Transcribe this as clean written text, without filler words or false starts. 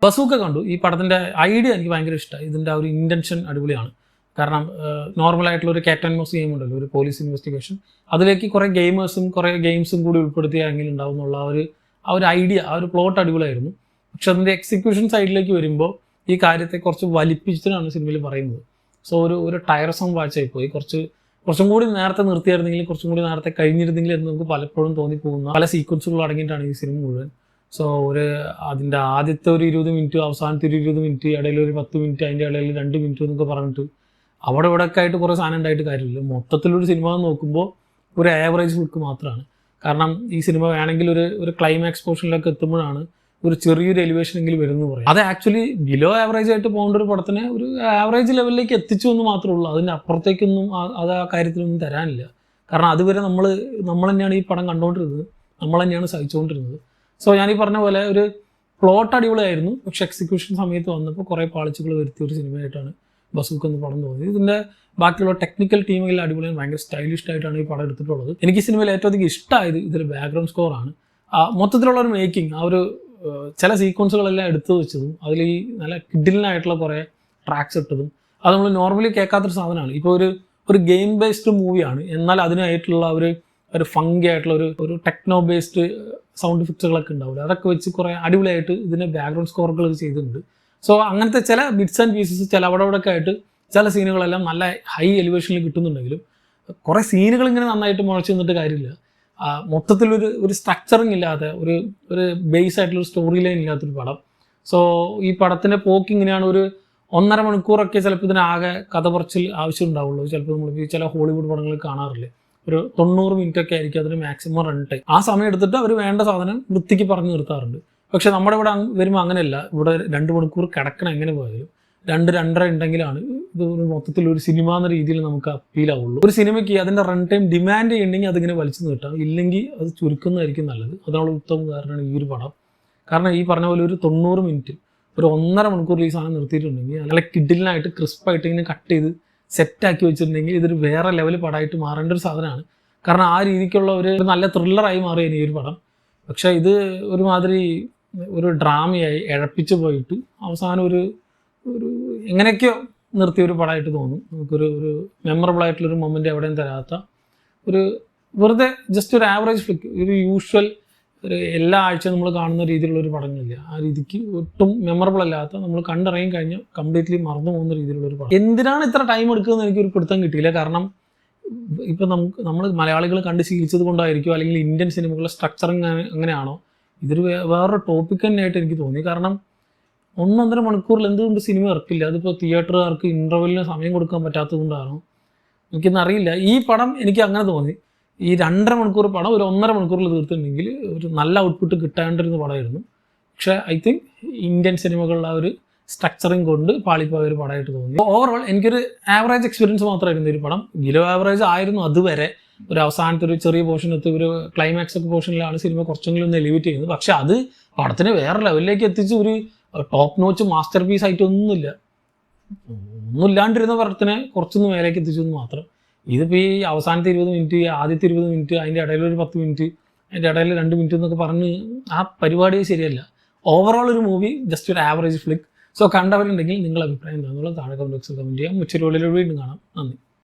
Bazooka കണ്ടു. ഈ പടത്തിൻ്റെ ഐഡിയ എനിക്ക് ഭയങ്കര ഇഷ്ടമായി. ഇതിൻ്റെ ഒരു ഇൻറ്റൻഷൻ അടിപൊളിയാണ്. കാരണം നോർമലായിട്ടുള്ള ഒരു ക്യാറ്റ് ആൻഡ് മൗസ് ഗെയിം ഉണ്ടല്ലോ, ഒരു പോലീസ് ഇൻവെസ്റ്റിഗേഷൻ, അതിലേക്ക് കുറേ ഗെയിംസും കൂടി ഉൾപ്പെടുത്തിയാൽ എങ്ങനെ ഉണ്ടാവും എന്നുള്ള ആ ഒരു ഐഡിയ, ആ ഒരു പ്ലോട്ട് അടിപൊളിയായിരുന്നു. പക്ഷെ അതിൻ്റെ എക്സിക്യൂഷൻ സൈഡിലേക്ക് വരുമ്പോൾ ഈ കാര്യത്തെ കുറച്ച് വലിപ്പിച്ചിട്ടാണ് സിനിമയിൽ പറയുന്നത്. സോ ഒരു ടയർസം വാച്ചായി പോയി. കുറച്ചും കൂടി നേരത്തെ നിർത്തിയായിരുന്നെങ്കിൽ, കുറച്ചും കൂടി നേരത്തെ കഴിഞ്ഞിരുന്നെങ്കിൽ എന്ന് നമുക്ക് പലപ്പോഴും തോന്നിപ്പോകുന്ന പല സീക്വൻസുകൾ അടങ്ങിയിട്ടാണ് ഈ സിനിമ മുഴുവൻ. സോ അതിൻ്റെ ആദ്യത്തെ ഒരു 20 മിനിറ്റ്, അവസാനത്തെ ഒരു 20 മിനിറ്റ്, ഇടയിൽ ഒരു 10 മിനിറ്റ്, അതിൻ്റെ ഇടയിൽ 2 മിനിറ്റ് എന്നൊക്കെ പറഞ്ഞിട്ട് അവിടെ ഇവിടെയൊക്കെ ആയിട്ട് കുറേ സാധനം ഉണ്ടായിട്ട് കാര്യമില്ല. മൊത്തത്തിലൊരു സിനിമ നോക്കുമ്പോൾ ഒരു ആവറേജ് ലുക്ക് മാത്രമാണ്. കാരണം ഈ സിനിമ വേണമെങ്കിൽ ഒരു ക്ലൈമാക്സ് പോർഷനിലൊക്കെ എത്തുമ്പോഴാണ് ഒരു ചെറിയൊരു എലിവേഷനെങ്കിലും വരുന്നു പറയും. അത് ആക്ച്വലി ബിലോ ആവറേജ് ആയിട്ട് പോകേണ്ട ഒരു പടത്തിനെ ഒരു ആവറേജ് ലെവലിലേക്ക് എത്തിച്ചു എന്ന് മാത്രമേ ഉള്ളൂ. അതിൻ്റെ അപ്പുറത്തേക്കൊന്നും അത് ആ കാര്യത്തിലൊന്നും തരാനില്ല. കാരണം അതുവരെ നമ്മൾ തന്നെയാണ് ഈ പടം കണ്ടുകൊണ്ടിരുന്നത്, നമ്മൾ തന്നെയാണ് സഹിച്ചുകൊണ്ടിരുന്നത്. സോ ഞാനീ പറഞ്ഞ പോലെ ഒരു പ്ലോട്ട് അടിപൊളിയായിരുന്നു. പക്ഷെ എക്സിക്യൂഷൻ സമയത്ത് വന്നപ്പോൾ കുറേ പാളിച്ചുകൾ വരുത്തിയ ഒരു സിനിമയായിട്ടാണ് ബസൂക്ക എന്ന് പടം തോന്നി. ഇതിൻ്റെ ബാക്കിയുള്ള ടെക്നിക്കൽ ടീമുകളിൽ അടിപൊളിയാണ്, ഭയങ്കര സ്റ്റൈലിഷ് ആയിട്ടാണ് ഈ പടം എടുത്തിട്ടുള്ളത്. എനിക്ക് ഈ സിനിമയിൽ ഏറ്റവും അധികം ഇഷ്ടമായത് ഇതിൽ ബാക്ക്ഗ്രൗണ്ട് സ്കോറാണ്. മൊത്തത്തിലുള്ള ഒരു മേക്കിംഗ്, ചില സീക്വൻസുകളെല്ലാം എടുത്തു വെച്ചതും അതിൽ ഈ നല്ല കിഡിലിനായിട്ടുള്ള കുറേ ട്രാക്സ് ഇട്ടതും അത് നമ്മൾ നോർമലി കേൾക്കാത്തൊരു സാധനമാണ്. ഇപ്പോൾ ഒരു ഗെയിം ബേസ്ഡ് മൂവിയാണ്, എന്നാൽ അതിനായിട്ടുള്ള ഒരു ഫങ്കി ആയിട്ടുള്ള ഒരു ടെക്നോ ബേസ്ഡ് സൗണ്ട് ഇഫക്റ്റുകളൊക്കെ ഉണ്ടാവില്ല, അതൊക്കെ വെച്ച് കുറേ അടിപൊളിയായിട്ട് ഇതിൻ്റെ ബാക്ക്ഗ്രൗണ്ട് സ്കോറുകൾ ചെയ്തിട്ടുണ്ട്. സോ അങ്ങനത്തെ ചില ബിറ്റ്സ് ആൻഡ് പീസസ് ചില അവിടെയൊക്കെ ആയിട്ട് ചില സീനുകളെല്ലാം നല്ല ഹൈ എലിവേഷനിൽ കിട്ടുന്നുണ്ടെങ്കിലും കുറേ സീനുകൾ ഇങ്ങനെ നന്നായിട്ട് മുഴച്ചു നിന്നിട്ട് കാര്യമില്ല. മൊത്തത്തിലൊരു സ്ട്രക്ചറിങ് ഇല്ലാത്ത ഒരു ബേസ് ആയിട്ടുള്ള സ്റ്റോറി ലൈൻ ഇല്ലാത്തൊരു പടം. സോ ഈ പടത്തിൻ്റെ പോക്ക് ഇങ്ങനെയാണ്. ഒരു 1.5 മണിക്കൂറൊക്കെ ചിലപ്പോൾ ഇതിനാകെ കഥ പറച്ചിൽ ആവശ്യം ഉണ്ടാവുള്ളൂ. ചിലപ്പോൾ നമ്മൾ ചില ഹോളിവുഡ് പടങ്ങളിൽ കാണാറില്ലേ, ഒരു 90 മിനിറ്റൊക്കെ ആയിരിക്കും അതിന് മാക്സിമം റൺ ടൈം. ആ സമയം എടുത്തിട്ട് അവർ വേണ്ട സാധനം വൃത്തിക്ക് പറഞ്ഞു നിർത്താറുണ്ട്. പക്ഷെ നമ്മുടെ ഇവിടെ വരുമ്പോൾ അങ്ങനെയല്ല. ഇവിടെ 2 മണിക്കൂർ കിടക്കണം എങ്ങനെ പോയാലും 2-2.5 ഉണ്ടെങ്കിലാണ് ഇത് മൊത്തത്തിൽ ഒരു സിനിമ എന്ന രീതിയിൽ നമുക്ക് അപ്പീലാവുള്ളൂ. ഒരു സിനിമയ്ക്ക് അതിൻ്റെ റൺ ടൈം ഡിമാൻഡ് ചെയ്യണമെങ്കിൽ അതിങ്ങനെ വലിച്ചു നീട്ടാം, ഇല്ലെങ്കിൽ അത് ചുരുക്കുന്നതായിരിക്കും നല്ലത്. അതിനുള്ള ഉത്തമ ഉദാഹരണമാണ് ഈ ഒരു പടം. കാരണം ഈ പറഞ്ഞ പോലെ ഒരു 90 മിനിറ്റ്, ഒരു 1.5 മണിക്കൂറിൽ ഈ സാധനം നിർത്തിയിട്ടുണ്ടെങ്കിൽ നല്ല കിഡിലിനായിട്ട് ക്രിസ്പായിട്ട് ഇങ്ങനെ കട്ട് ചെയ്ത് സെറ്റാക്കി വെച്ചിട്ടുണ്ടെങ്കിൽ ഇതൊരു വേറെ ലെവൽ പടമായിട്ട് മാറേണ്ട ഒരു സാധനമാണ്. കാരണം ആ രീതിക്കുള്ള ഒരു നല്ല ത്രില്ലറായി മാറിയാണ് ഈ ഒരു പടം. പക്ഷേ ഇത് ഒരുമാതിരി ഒരു ഡ്രാമയായി ഇഴപ്പിച്ച് പോയിട്ട് അവസാനം ഒരു എങ്ങനെയൊക്കെയോ നിർത്തിയ ഒരു പടമായിട്ട് തോന്നും. നമുക്കൊരു മെമ്മറബിൾ ആയിട്ടുള്ളൊരു മൊമെൻ്റ് എവിടെയും തരാത്ത വെറുതെ ജസ്റ്റ് ഒരു ആവറേജ് ഫ്ലിക്ക്, ഒരു യൂഷ്വൽ എല്ലാ ആഴ്ചയും നമ്മൾ കാണുന്ന രീതിയിലുള്ളൊരു പടങ്ങളില്ല. ആ രീതിക്ക് ഒട്ടും മെമ്മറബിൾ അല്ലാത്ത, നമ്മൾ കണ്ടിറങ്ങി കഴിഞ്ഞാൽ കംപ്ലീറ്റ്ലി മറന്നു പോകുന്ന രീതിയിലുള്ളൊരു പടം. എന്തിനാണ് ഇത്ര ടൈം എടുക്കുന്നതെന്ന് എനിക്കൊരു പിടുത്തം കിട്ടിയില്ല. കാരണം ഇപ്പം നമ്മൾ മലയാളികൾ കണ്ട് ശീലിച്ചത് കൊണ്ടായിരിക്കും, അല്ലെങ്കിൽ ഇന്ത്യൻ സിനിമകളുടെ സ്ട്രക്ചറിങ് അങ്ങനെയാണോ, ഇതൊരു വേറൊരു ടോപ്പിക് തന്നെയായിട്ട് എനിക്ക് തോന്നി. കാരണം 1.5 മണിക്കൂറിൽ എന്തുകൊണ്ട് സിനിമ ഇറക്കില്ല? അതിപ്പോൾ തിയേറ്ററുകാർക്ക് ഇൻ്റർവെല്ലിന് സമയം കൊടുക്കാൻ പറ്റാത്തത് കൊണ്ടാണോ എനിക്കൊന്നറിയില്ല. ഈ പടം എനിക്ക് അങ്ങനെ തോന്നി. ഈ 2.5 മണിക്കൂർ പടം ഒരു 1.5 മണിക്കൂറിൽ തീർത്തിട്ടുണ്ടെങ്കിൽ ഒരു നല്ല ഔട്ട്പുട്ട് കിട്ടാണ്ടിരുന്ന പടമായിരുന്നു. പക്ഷേ ഐ തിങ്ക് ഇന്ത്യൻ സിനിമകളുടെ ആ ഒരു സ്ട്രക്ചറിങ് കൊണ്ട് പാളിപ്പോയ ഒരു പടമായിട്ട് തോന്നി. ഓവറോൾ എനിക്കൊരു ആവറേജ് എക്സ്പീരിയൻസ് മാത്രമായിരുന്നു ഈ പടം. ബിലോ ആവറേജ് ആയിരുന്നു അതുവരെ. ഒരു അവസാനത്തെ ഒരു ചെറിയ പോർഷനത്ത് ഒരു ക്ലൈമാക്സ് ഒക്കെ പോർഷനിലാണ് സിനിമ കുറച്ചെങ്കിലും ഒന്ന് എലിവേറ്റ് ചെയ്യുന്നത്. പക്ഷെ അത് പടത്തിനെ വേറെ ലെവലിലേക്ക് എത്തിച്ച് ഒരു ടോപ്പ് നോച്ച് മാസ്റ്റർ പീസ് ആയിട്ട് ഒന്നുമില്ലാണ്ടിരുന്ന പടത്തിനെ കുറച്ചൊന്ന് മേലേക്ക് എത്തിച്ചു എന്ന് മാത്രം. ഇതിപ്പോൾ ഈ അവസാനത്തെ 20 മിനിറ്റ്, ആദ്യത്തെ 20 മിനിറ്റ്, അതിൻ്റെ ഇടയിൽ ഒരു 10 മിനിറ്റ്, അതിൻ്റെ ഇടയിൽ 2 മിനിറ്റ് എന്നൊക്കെ പറഞ്ഞ് ആ പരിപാടി ശരിയല്ല. ഓവറോൾ ഒരു മൂവി ജസ്റ്റ് ഒരു ആവറേജ് ഫ്ലിക്ക്. സോ കണ്ടവരുണ്ടെങ്കിൽ നിങ്ങളുടെ അഭിപ്രായം എന്താണെന്നുള്ള താഴെ കമൻറ്റ് ബോക്സിൽ കമൻറ്റ് ചെയ്യാം. മറ്റൊരു വീണ്ടും കാണാം. നന്ദി.